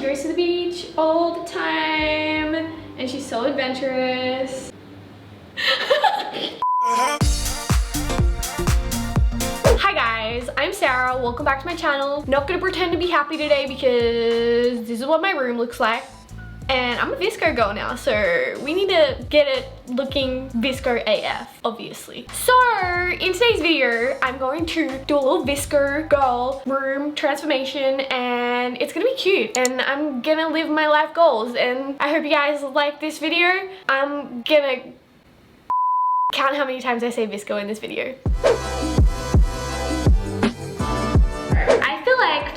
goes to the beach all the time and she's so adventurous. Hi guys, I'm Sarah. Welcome back to my channel. Not gonna pretend to be happy today because this is what my room looks like. And I'm a VSCO girl now, so we need to get it looking VSCO AF, obviously. So, in today's video, I'm going to do a little VSCO girl room transformation, and it's gonna be cute, and I'm gonna live my life goals, and I hope you guys like this video. I'm gonna count how many times I say VSCO in this video.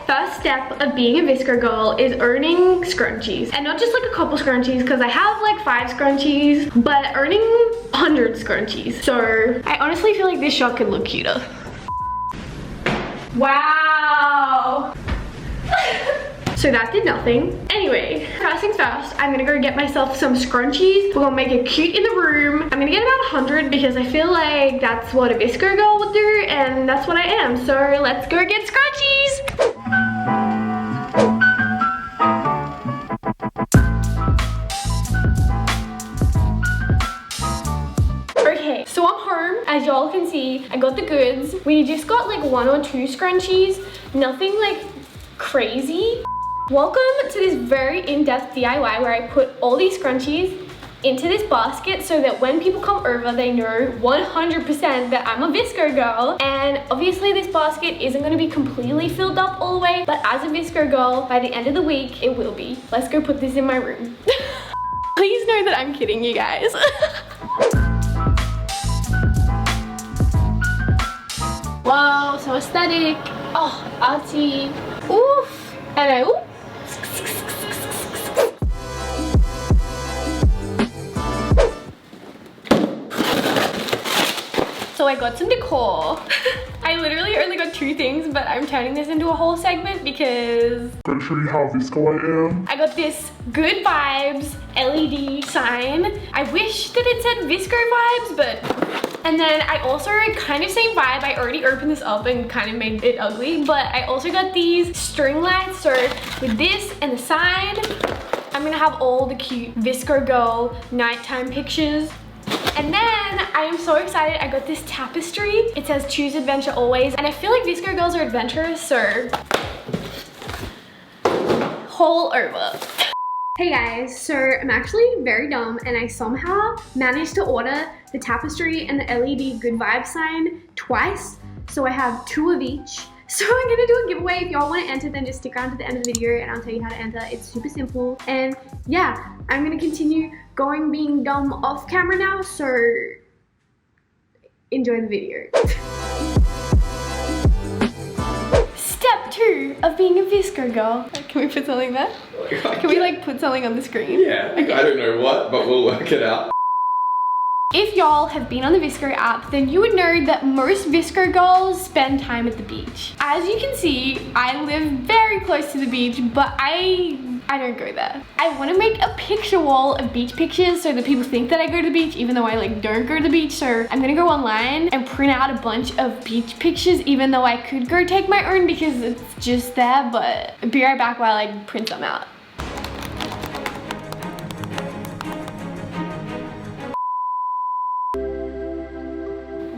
First step of being a VSCO girl is earning scrunchies, and not just like a couple scrunchies because I have like 5 scrunchies, but earning 100 scrunchies. So I honestly feel like this shot could look cuter. Wow. So that did nothing. Anyway, first things first, I'm gonna go get myself some scrunchies. We're gonna make it cute in the room. I'm gonna get about 100 because I feel like that's what a VSCO girl would do, and that's what I am. So let's go get scrunchies. Okay, so I'm home. As y'all can see, I got the goods. We just got like 1 or 2 scrunchies. Nothing like crazy. Welcome to this very in-depth DIY where I put all these scrunchies into this basket so that when people come over, they know 100% that I'm a VSCO girl. And obviously this basket isn't going to be completely filled up all the way, but as a VSCO girl, by the end of the week, it will be. Let's go put this in my room. Please know that I'm kidding you guys. Wow, so aesthetic. Oh, artsy. Oof. And I, oof. So I got some decor. I literally only got 2 things, but I'm turning this into a whole segment because I'm gonna show you how VSCO I am. I got this Good Vibes LED sign. I wish that it said VSCO vibes, but... And then I also, kind of same vibe, I already opened this up and kind of made it ugly, but I also got these string lights. So with this and the sign, I'm gonna have all the cute VSCO girl nighttime pictures. And then I am so excited, I got this tapestry. It says choose adventure always. And I feel like VSCO girls are adventurous, so haul over. Hey guys, so I'm actually very dumb and I somehow managed to order the tapestry and the LED Good Vibe sign twice. So I have 2 of each. So I'm gonna do a giveaway. If y'all wanna enter, then just stick around to the end of the video and I'll tell you how to enter. It's super simple. And yeah, I'm gonna continue being dumb off camera now, so enjoy the video. Step 2 of being a VSCO girl. Can we put something there? Can we like put something on the screen? Yeah, okay. I don't know what, but we'll work it out. If y'all have been on the VSCO app, then you would know that most VSCO girls spend time at the beach. As you can see, I live very close to the beach, but I don't go there. I want to make a picture wall of beach pictures so that people think that I go to the beach, even though I like don't go to the beach. So I'm gonna go online and print out a bunch of beach pictures, even though I could go take my own because it's just there, but I'll be right back while I print them out.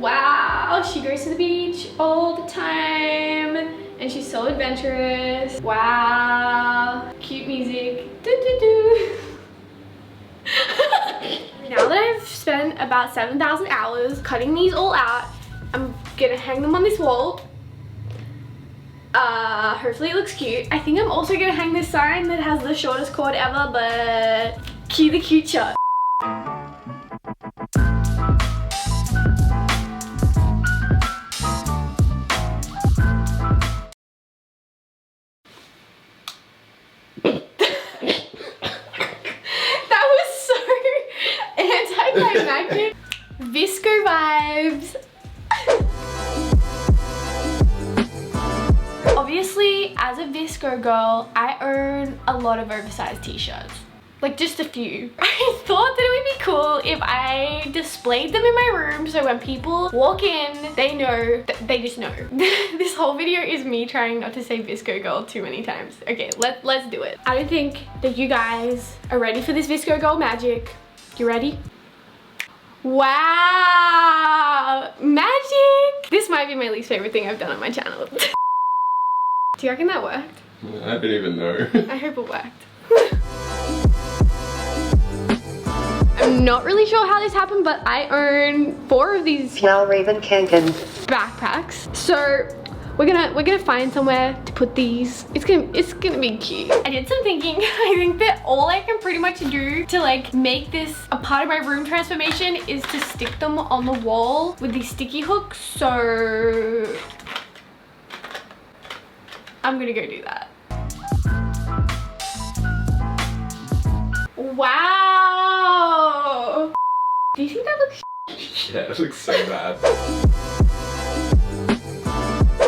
Wow, she goes to the beach all the time and she's so adventurous. Wow, cute music. Do, do, do. Now that I've spent about 7,000 hours cutting these all out, I'm gonna hang them on this wall. Hopefully it looks cute. I think I'm also gonna hang this sign that has the shortest cord ever, but cue the cute shot. Anticlimactic. VSCO vibes. Obviously, as a VSCO girl, I own a lot of oversized t-shirts. like just a few. I thought that it would be cool if I displayed them in my room so when people walk in, they know, they just know. This whole video is me trying not to say VSCO girl too many times. Okay, let's do it. I don't think that you guys are ready for this VSCO girl magic. You ready? Wow, magic! This might be my least favorite thing I've done on my channel. Do you reckon that worked? I don't even know. I hope it worked. I'm not really sure how this happened, but I own 4 of these backpacks. So we're gonna find somewhere to put these. It's gonna be cute. I did some thinking. I think that all I can pretty much do to like make this a part of my room transformation is to stick them on the wall with these sticky hooks. So I'm gonna go do that. Wow! Do you think that looks Yeah, it looks so bad.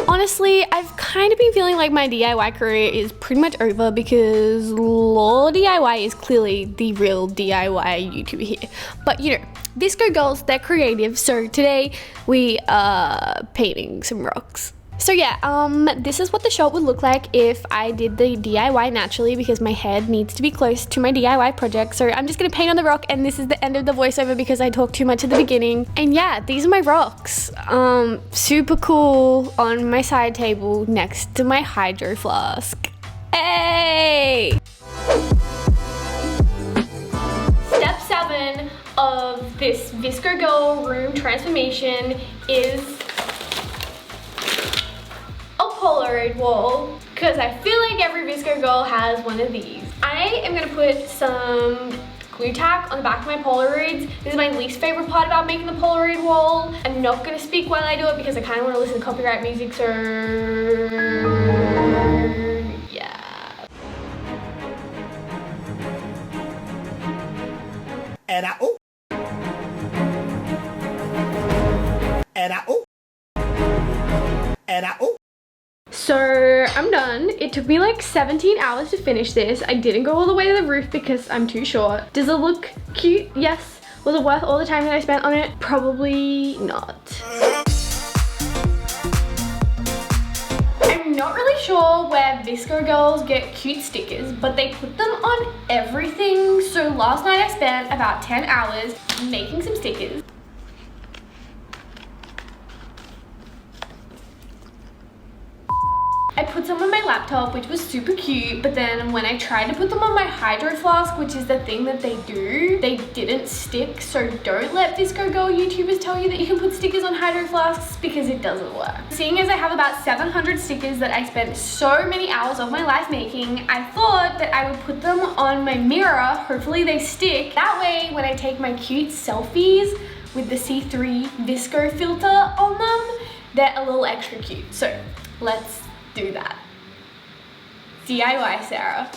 Honestly, I've kind of been feeling like my DIY career is pretty much over because Law DIY is clearly the real DIY YouTuber here. But you know, VSCO girls, they're creative, so today we are painting some rocks. So yeah, this is what the shop would look like if I did the DIY naturally because my head needs to be close to my DIY project. So I'm just gonna paint on the rock and this is the end of the voiceover because I talked too much at the beginning. And yeah, these are my rocks. Super cool on my side table next to my hydro flask. Hey! Step 7 of this VSCO girl room transformation is Polaroid wall because I feel like every VSCO girl has one of these. I am gonna put some glue tack on the back of my Polaroids. This is my least favorite part about making the Polaroid wall. I'm not gonna speak while I do it because I kind of want to listen to copyright music, so yeah. And I So I'm done. It took me like 17 hours to finish this. I didn't go all the way to the roof because I'm too short. Does it look cute? Yes. Was it worth all the time that I spent on it? Probably not. I'm not really sure where VSCO girls get cute stickers, but they put them on everything. So last night I spent about 10 hours making some stickers. I put some on my laptop, which was super cute, but then when I tried to put them on my hydro flask, which is the thing that they do, they didn't stick. So don't let VSCO girl YouTubers tell you that you can put stickers on hydro flasks because it doesn't work. Seeing as I have about 700 stickers that I spent so many hours of my life making, I thought that I would put them on my mirror. Hopefully they stick. That way, when I take my cute selfies with the C3 VSCO filter on them, they're a little extra cute. So let's do that. DIY Sarah.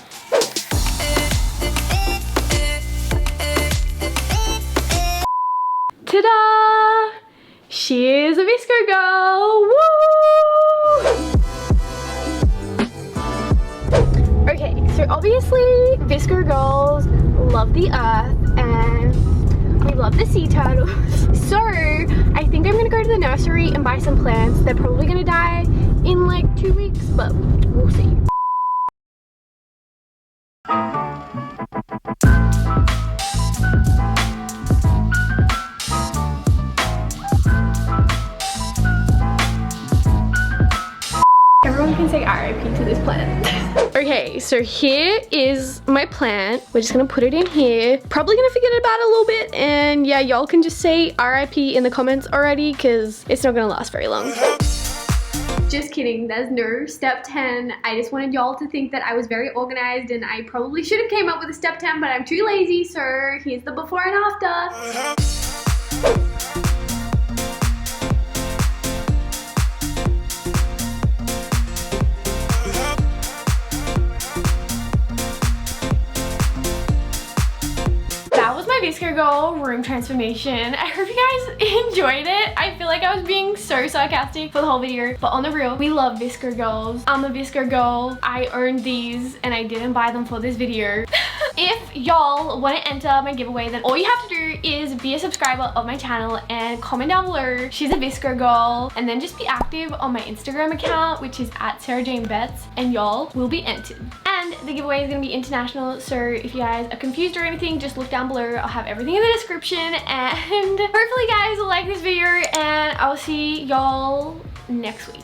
Ta-da! She is a VSCO girl! Woo! Okay, so obviously VSCO girls love the earth and we love the sea turtles. So I think I'm gonna go to the nursery and buy some plants. They're probably gonna die in like 2 weeks, but we'll see. Everyone can say RIP to this plant. Okay, so here is my plant. We're just gonna put it in here. Probably gonna forget about it a little bit, and yeah, y'all can just say RIP in the comments already because it's not gonna last very long. Just kidding, there's no step 10. I just wanted y'all to think that I was very organized and I probably should have came up with a step 10, but I'm too lazy, so here's the before and after. VSCO girl room transformation. I hope you guys enjoyed it. I feel like I was being so sarcastic for the whole video, but on the real, we love VSCO girls. I'm a VSCO girl. I owned these and I didn't buy them for this video. If y'all want to enter my giveaway, then all you have to do is be a subscriber of my channel and comment down below, she's a VSCO girl, and then just be active on my Instagram account, which is at @SarahJaneBets, and y'all will be entered. And the giveaway is going to be international, so if you guys are confused or anything, just look down below. I'll have everything in the description, and hopefully you guys will like this video, and I'll see y'all next week.